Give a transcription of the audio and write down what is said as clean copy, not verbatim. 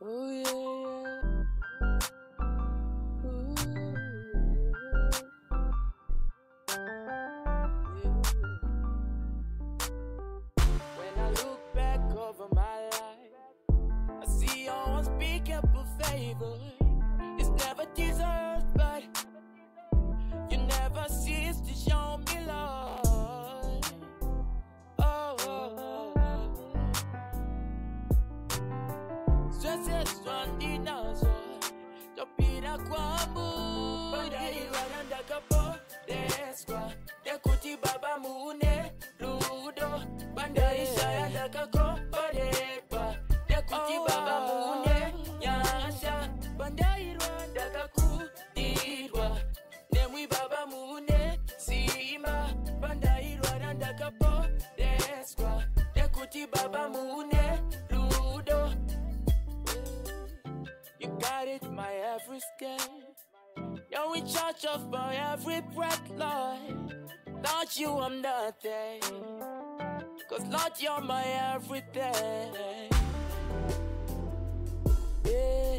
Oh yeah, yeah. Ooh, yeah. When I look back over my life, I see your unspeakable favor. It's never deserved, but you never cease to show me love. Topira kwambu bandai waranda kapo deswa dekuti baba mune ludo bandai shayanda kako badekwa dekuti baba mune nyasha bandai rwanda kaku dirwa nemwi baba mune sima bandai waranda kapo deswa dekuti baba mune ludo. You guided my every step. You're in charge of my every breath, Lord. Without you, I'm nothing. Cause Lord, you're my everything. Yeah.